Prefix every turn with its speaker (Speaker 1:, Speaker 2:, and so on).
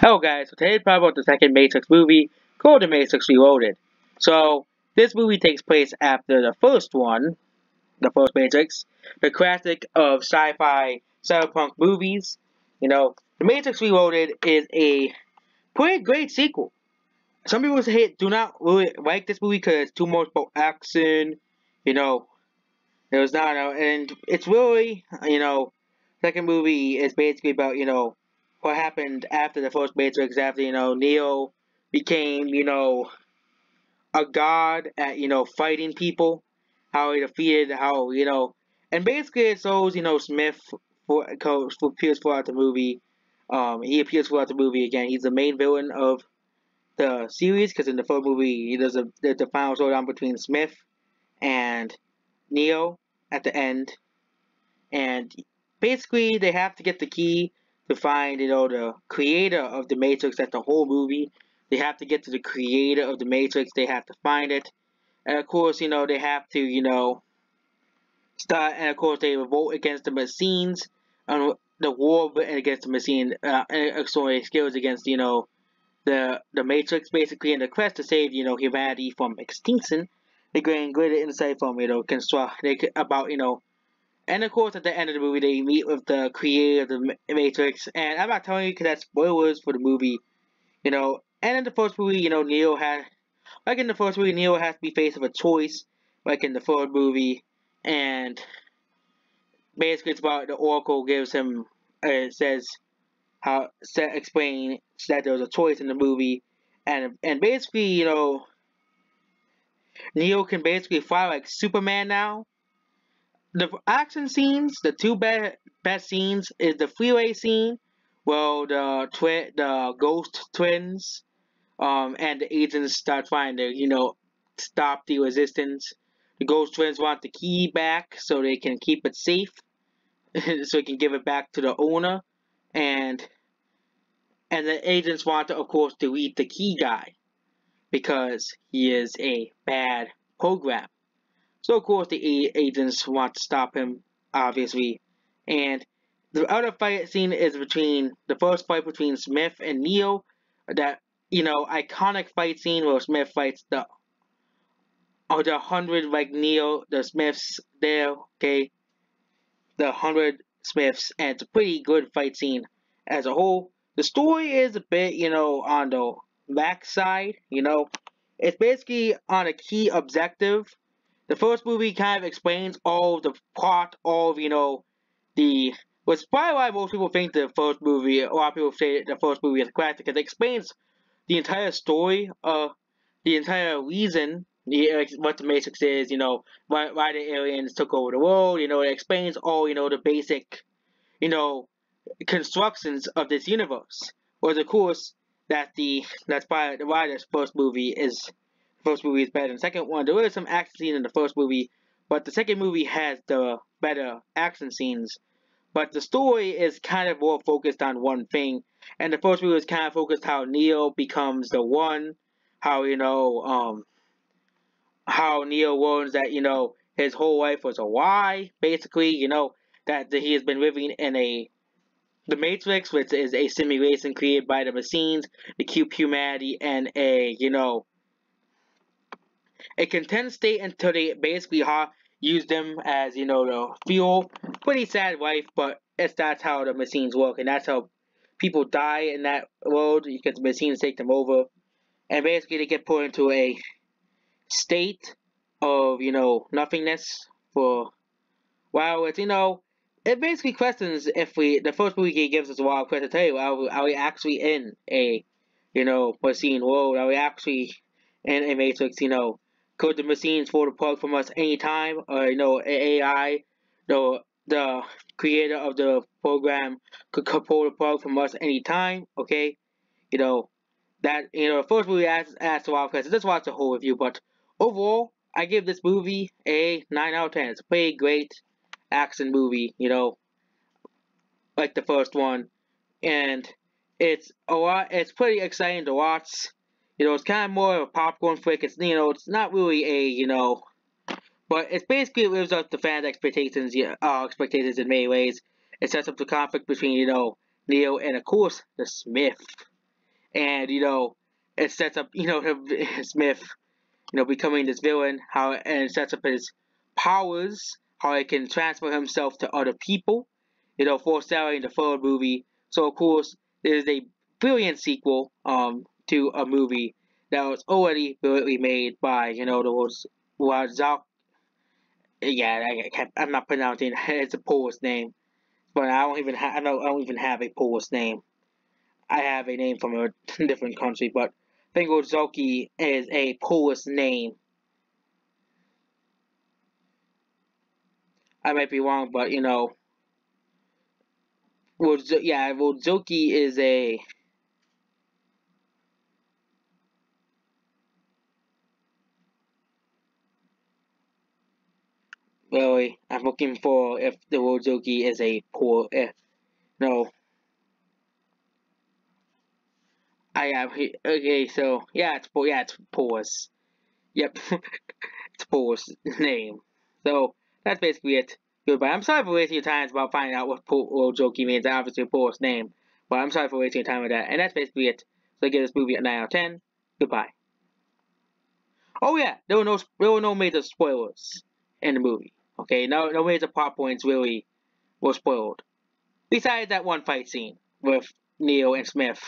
Speaker 1: Hello guys, so today's probably about the second Matrix movie called The Matrix Reloaded. So, this movie takes place after the first one, the first Matrix, the classic of sci-fi cyberpunk movies. The Matrix Reloaded is a pretty great sequel. Some people do not really like this movie because it's too much about action, you know, it was not, and it's really, second movie is basically about, what happened after the first Matrix, after, Neo became, a god at, fighting people, how he defeated, and basically it shows, Smith appears throughout the movie. He appears throughout the movie again. He's the main villain of the series because in the first movie, there's the final showdown between Smith and Neo at the end, and basically they have to get the key to find, the creator of the Matrix. That's the whole movie. They have to get to the creator of the Matrix. They have to find it, and of course, they have to, start. And of course, they revolt against the machines, the war against the machine, sorry, skills against, the Matrix, basically, in the quest to save, humanity from extinction. They gain greater insight from, about, and of course, at the end of the movie, they meet with the creator of the Matrix. And I'm not telling you because that's spoilers for the movie, And in the first movie, like in the first movie, Neo has to be faced with a choice, like in the third movie. And basically, it's about the Oracle gives him, says, explain that there was a choice in the movie. And basically, Neo can basically fly like Superman now. The action scenes, the two best scenes is the freeway scene. Well, the ghost twins, and the agents start trying to, stop the resistance. The ghost twins want the key back so they can keep it safe, so they can give it back to the owner, and the agents want to, of course, delete the key guy because he is a bad program. So, of course, the agents want to stop him, obviously. And the other fight scene is between the first fight between Smith and Neo. That, iconic fight scene where Smith fights the 100, like Neo, the Smiths there, okay? The 100 Smiths, and it's a pretty good fight scene as a whole. The story is a bit, on the back side, It's basically on a key objective. The first movie kind of explains all of the plot, all of, which is probably why most people think the first movie, a lot of people say the first movie is classic, because it explains the entire story, the entire reason, what the Matrix is, why the aliens took over the world, it explains all, the basic, constructions of this universe. Whereas, of course, that's probably why this first movie is better than the second one. There is some action scenes in the first movie, but the second movie has the better action scenes. But the story is kind of more focused on one thing, and the first movie is kind of focused how Neo becomes the one, how how Neo learns that his whole life was a lie, basically, that he has been living in the Matrix, which is a simulation created by the machines to keep humanity in a content state until they basically use them as, the fuel. Pretty sad life, but that's how the machines work, and that's how people die in that world, because the machines take them over. And basically they get put into a state of, nothingness for, well, it's, it basically questions if the first movie gives us a wild question to tell you, are we actually in a, machine world? Are we actually in a Matrix, Could the machines pull the plug from us anytime? Or, AI, the creator of the program could pull the plug from us anytime, okay? The first movie asks a lot of questions. Let's watch the whole review, but overall, I give this movie a 9 out of 10. It's a pretty great action movie, like the first one. And it's pretty exciting to watch. It's kind of more of a popcorn flick. It's, it's not really a, but it's basically lives up to fans' expectations, expectations in many ways. It sets up the conflict between, Neo and, of course, the Smith. and it sets up Smith becoming this villain, and it sets up his powers, how he can transfer himself to other people, forestalling the third movie. So of course, there's a brilliant sequel to a movie that was already brilliantly made by those Wazak. Yeah, I'm not pronouncing it. It's a Polish name, but I don't even have a Polish name. I have a name from a different country, but Fingozoki is a Polish name. I might be wrong, but Wodzoki is a. Really, I'm looking for if the Wodzoki is a poor. No, I have. Okay, so it's Polish. Yep, it's Polish name. So that's basically it. Goodbye. I'm sorry for wasting your time about finding out what Wodzoki means. Obviously, a Polish name, but I'm sorry for wasting your time with that. And that's basically it. So I give this movie a 9 out of 10. Goodbye. Oh yeah, there were no major spoilers in the movie. Okay, no major plot points really were spoiled. Besides that one fight scene with Neo and Smith.